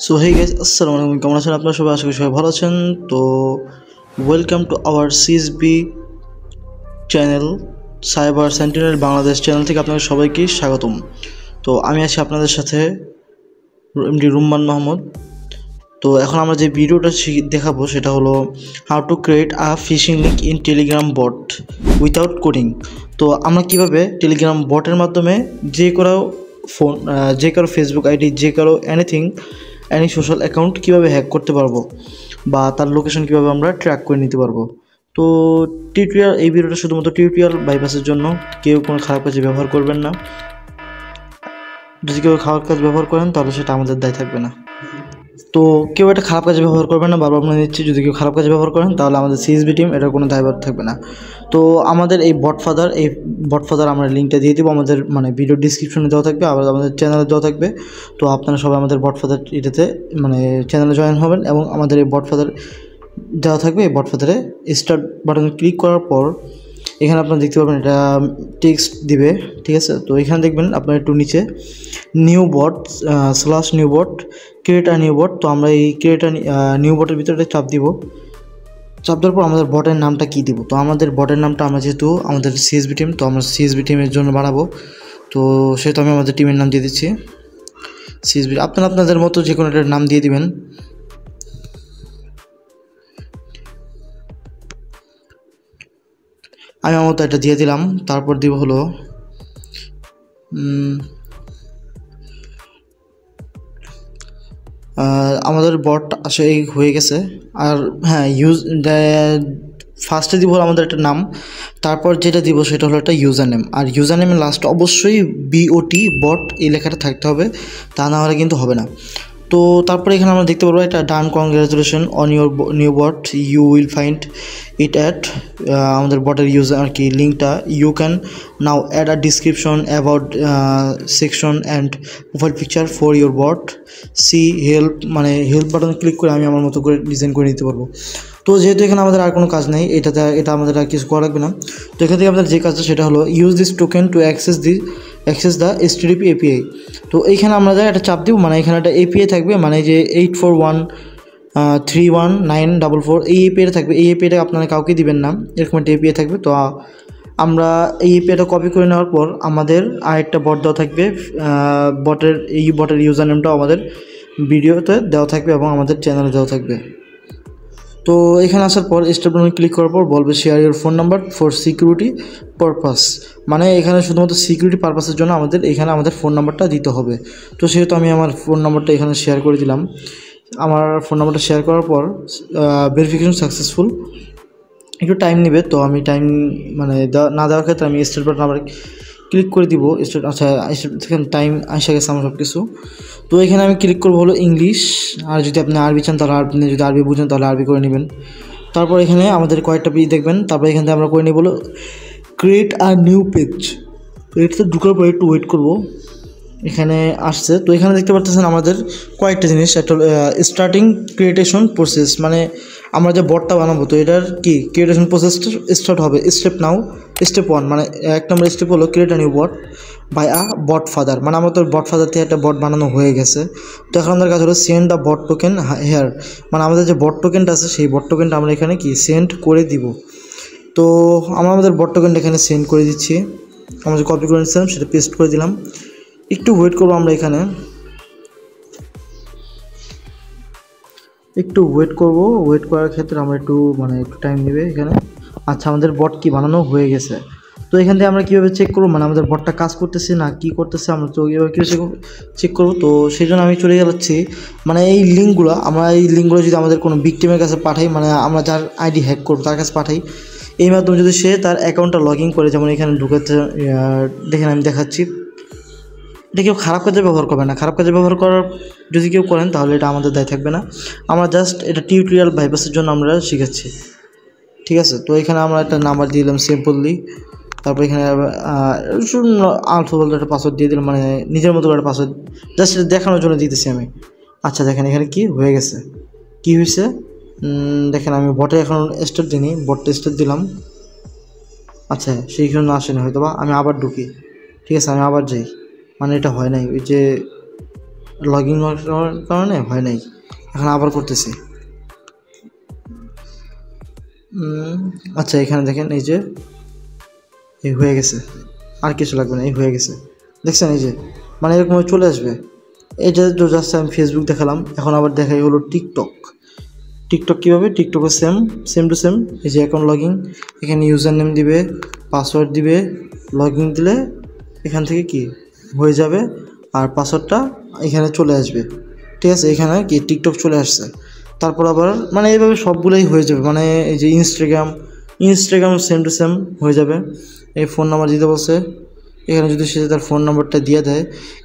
So hey guys, আসসালামু আলাইকুম। কেমন আছেন আপনারা সবাই? আশা করি সবাই ভালো আছেন। তো welcome to our CSB channel, cyber sentinel Bangladesh channel থেকে আপনাদের সবাইকে স্বাগতম। তো আমি আছি আপনাদের সাথে এমডি রুম্মান মাহমুদ। তো এখন আমরা যে ভিডিওটা দেখাবো সেটা হলো how to create a phishing link in Telegram bot without coding. তো আমরা কিভাবে টেলিগ্রাম বটের মাধ্যমে যে কারো ফেসবুক আইডি, যে কারো এনি সোশ্যাল অ্যাকাউন্ট কীভাবে হ্যাক করতে পারবো বা তার লোকেশন কীভাবে আমরা ট্র্যাক করে নিতে পারবো। তো এই ভিডিওটা শুধুমাত্র টিউটোরিয়াল বাইপাসের জন্য, কেউ কোনো খারাপ কাজে ব্যবহার করবেন না। যদি কেউ খারাপ কাজ ব্যবহার করেন তাহলে সেটা আমাদের দায় থাকবে না। তো কেউ এটা খারাপ কাজে ব্যবহার করবেন না, বারবার বলে নিচ্ছি, যদি কেউ খারাপ কাজে ব্যবহার করেন তাহলে আমাদের সিএসবি টিম এটার কোনো দায়ভার থাকবে না। তো আমাদের এই বটফাদার আমরা লিঙ্কটা দিয়ে দেবো, আমাদের ভিডিও ডিসক্রিপশনে দেওয়া থাকবে, আবার আমাদের চ্যানেলে দেওয়া থাকবে। তো আপনারা সবাই আমাদের বটফাদার এটাতে চ্যানেলে জয়েন হবেন এবং আমাদের এই বটফাদার দেওয়া থাকবে। এই বটফাদারে স্টার্ট বাটনে ক্লিক করার পর এখানে আপনারা দেখতে পাবেন এটা টেক্সট দিবে, ঠিক আছে। তো এখানে দেখবেন আপনার একটু নিচে new bot create a new bot. তো আমরা এই ক্রিয়েট আ নিউ বটের ভিতরে চাপ দেওয়ার পর আমাদের বটের নামটা কী দিব। তো আমাদের বটের নামটা আমরা যেহেতু আমাদের সিএসবি টিম, তো আমরা সিএসবি টিমের জন্য বানাবো, তো সেহেতু আমি আমাদের টিমের নাম দিয়ে দিচ্ছি সিএসবি। আপনারা আপনাদের মতো যে কোনো একটা নাম দিয়ে দিবেন। আমি আমার মতো এটা দিয়ে দিলাম। তারপর দিব হলো আমাদের বট আসলে হয়ে গেছে। আর হ্যাঁ, ফার্স্টে দিব হলো আমাদের একটা নাম, তারপর যেটা দিব সেটা হলো একটা ইউজার নেম। আর ইউজার নেমের লাস্ট অবশ্যই বিওটি বট এই লেখাটা থাকতে হবে, তা না হলে কিন্তু হবে না। তো তারপরে এখানে আমরা দেখতে পারবো এটা done, congratulation on your new bot, you will find it at আমাদের বটের ইউজার আর কি লিঙ্কটা। You can now add a description about section and profile picture for your bot. See help, help বাটনে ক্লিক করে আমি আমার মতো করে ডিজাইন করে নিতে পারবো। তো যেহেতু এখানে আমাদের আর কোনো কাজ নেই, এটা আমাদের আর কিছু করা লাগবে না। তো এখান থেকে আমাদের যে কাজটা সেটা হলো use this token to access the HTTP API। তো এইখানে আমরা একটা চাপ দিব, এখানে একটা API থাকবে, যে 841319444 এই API থাকবে। এই APIটা আপনারা কাউকে দিবেন না, এরকম একটা API থাকবে। তো আমরা এই APIটা কপি করে নেওয়ার পর আমাদের আরেকটা বট দেওয়া থাকবে। বটের ইউজার নেমটাও আমাদের ভিডিওতে দেওয়া থাকবে এবং আমাদের চ্যানেলে দেওয়া থাকবে। তো এখানে আসার পর স্টেপ বাটনে ক্লিক করার পর বলবে share your phone number for security purpose. এখানে শুধুমাত্র সিকিউরিটি পারপাসের জন্য আমাদের ফোন নাম্বারটা দিতে হবে। তো সেহেতু আমি আমার ফোন নাম্বারটা এখানে শেয়ার করে দিলাম। আমার ফোন নাম্বারটা শেয়ার করার পর ভেরিফিকেশন সাকসেসফুল, একটু টাইম নেবে। তো আমি টাইম না দেওয়ার ক্ষেত্রে আমি স্টেট বাটন আবার ক্লিক করে দিব। সেখানে টাইম আসে গেছে আমার সব কিছু। তো এখানে আমি ক্লিক করবো হলো ইংলিশ, আর যদি আপনি আরবি চান তাহলে আপনি যদি আরবি বুঝেন তাহলে আরবি করে নেবেন। তারপর এখানে আমাদের কয়েকটা পেজ দেখবেন, তারপর এখান থেকে আমরা করে নিব হলো ক্রিয়েট আ নিউ পেজ। তো এটাতে ঢুকার পর একটু ওয়েট করবো, এখানে আসছে। তো এখানে দেখতে পাচ্ছেন আমাদের কয়েকটা জিনিস। একটা স্টার্টিং ক্রিয়েটেশন প্রসেস, আমরা যে বটটা বানাবো তো এটার কি ক্রিয়েটেশন প্রসেসটা স্টার্ট হবে। স্টেপ 1 1 নম্বর স্টেপ হলো create a new bot by a bot father. আমরা তো বট ফাদার থেকে একটা বট বানানো হয়ে গেছে। তো এখন আমাদের কাজ হলো send the bot token here, আমাদের যে বট টোকেনটা আছে সেই বট টোকেনটা আমরা এখানে কি সেন্ড করে দিব। তো আমরা আমাদের বট টোকেনটা এখানে সেন্ড করে দিচ্ছি। আমরা যে কপি করে নিচ্ছিলাম সেটা পেস্ট করে দিলাম। একটু ওয়েট করবো আমরা এখানে, ওয়েট করার ক্ষেত্রে আমরা একটু টাইম নেবে এখানে। আচ্ছা, আমাদের বট কি বানানো হয়ে গেছে। তো এখান থেকে আমরা কীভাবে চেক করবো আমাদের বটটা কাজ করতেছে না কি করতেছে, আমরা তো কীভাবে চেক করবো। তো সেই জন্য আমি চলে যাচ্ছি এই লিঙ্কগুলো যদি আমাদের কোনো ভিকটিমের কাছে পাঠাই, আমরা যার আইডি হ্যাক করবো তার কাছে পাঠাই, এই মাধ্যমে যদি সে তার অ্যাকাউন্টটা লগ ইন করে, যেমন এখানে ঢুকাতে দেখেন আমি দেখাচ্ছি। এটা কেউ খারাপ কাজে ব্যবহার করবে না। খারাপ কাজে ব্যবহার করার যদি কেউ করেন তাহলে এটা আমাদের দায় থাকবে না। আমরা জাস্ট এটা টিউটোরিয়াল বাইপাসের জন্য আমরা শিখাচ্ছি, ঠিক আছে। তো এখানে আমরা একটা নাম্বার দিয়ে দিলাম সিম্পলি। তারপর এখানে আলফা বলতে একটা পাসওয়ার্ড দিয়ে দিলাম, নিজের মতো করে একটা পাসওয়ার্ড জাস্ট এটা দেখানোর জন্য দিতেছি আমি। আচ্ছা দেখেন এখানে কি হয়ে গেছে, কি হয়েছে দেখেন। আমি বটে এখন স্টার্ট দিইনি, বটটা স্টার্ট দিলাম। আচ্ছা সেইখানে আসেনি হয়তো বা, আমি আবার ঢুকি, ঠিক আছে। আমি আবার যাই, এটা হয় নাই। ওই যে লগ ইন করার কারণে হয় নাই। এখন আবার করতেছি। আচ্ছা এখানে দেখেন এই যে এই হয়ে গেছে, আর কিছু লাগবে না, এই হয়ে গেছে, দেখছেন এই যে মানে এরকম চলে আসবে। এটা তো জাস্ট আমি ফেসবুক দেখালাম, এখন আবার দেখাই হলো টিকটক। টিকটক কীভাবে, টিকটকে সেম টু সেম এই যে অ্যাকাউন্ট লগইন, এখানে ইউজার নেম দিবে, পাসওয়ার্ড দিবে, লগইন দিলে এখান থেকে কি হয়ে যাবে, আর পাসওয়ার্ডটা এখানে চলে আসবে। ঠিক আছে, এখানে কি টিকটক চলে আসছে। তারপর আবার মানে এইভাবে সবগুলোই হয়ে যাবে। মানে এই যে ইনস্টাগ্রাম সেম টু সেম হয়ে যাবে। এই ফোন নাম্বার দিতে বলছে, এখানে যদি সে তার ফোন নাম্বারটা দিয়ে দেয়,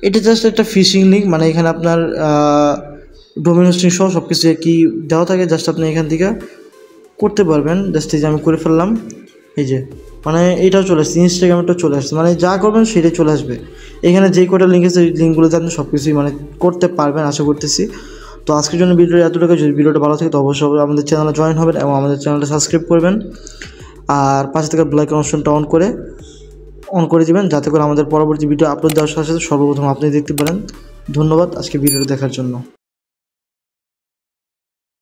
এটা জাস্ট একটা ফিশিং লিঙ্ক। মানে এখানে আপনার ডোমেন হোস্টিং সহ সব কিছু কি দেওয়া থাকে, জাস্ট আপনি এখান থেকে করতে পারবেন। জাস্ট এই যে আমি করে ফেললাম, এই যে মানে এইটাও চলে আসছে, ইনস্টাগ্রামটাও চলে আসছে, মানে যা করবেন সেটাই চলে আসবে। এখানে যেই কটা লিঙ্ক আছে ওই লিঙ্কগুলোতে আপনি সব কিছুই মানে করতে পারবেন আশা করতেছি। তো আজকের জন্য ভিডিওটা এতটুকু। যদি ভিডিওটা ভালো থাকে তো অবশ্যই আমাদের চ্যানেলে জয়েন হবেন এবং আমাদের চ্যানেলটা সাবস্ক্রাইব করবেন, আর পাশে থেকে বেল আইকন অপশনটা অন করে দিবেন, যাতে করে আমাদের পরবর্তী ভিডিও আপলোড দেওয়ার সাথে সাথে সর্বপ্রথম আপনি দেখতে পারেন। ধন্যবাদ আজকে ভিডিওটা দেখার জন্য।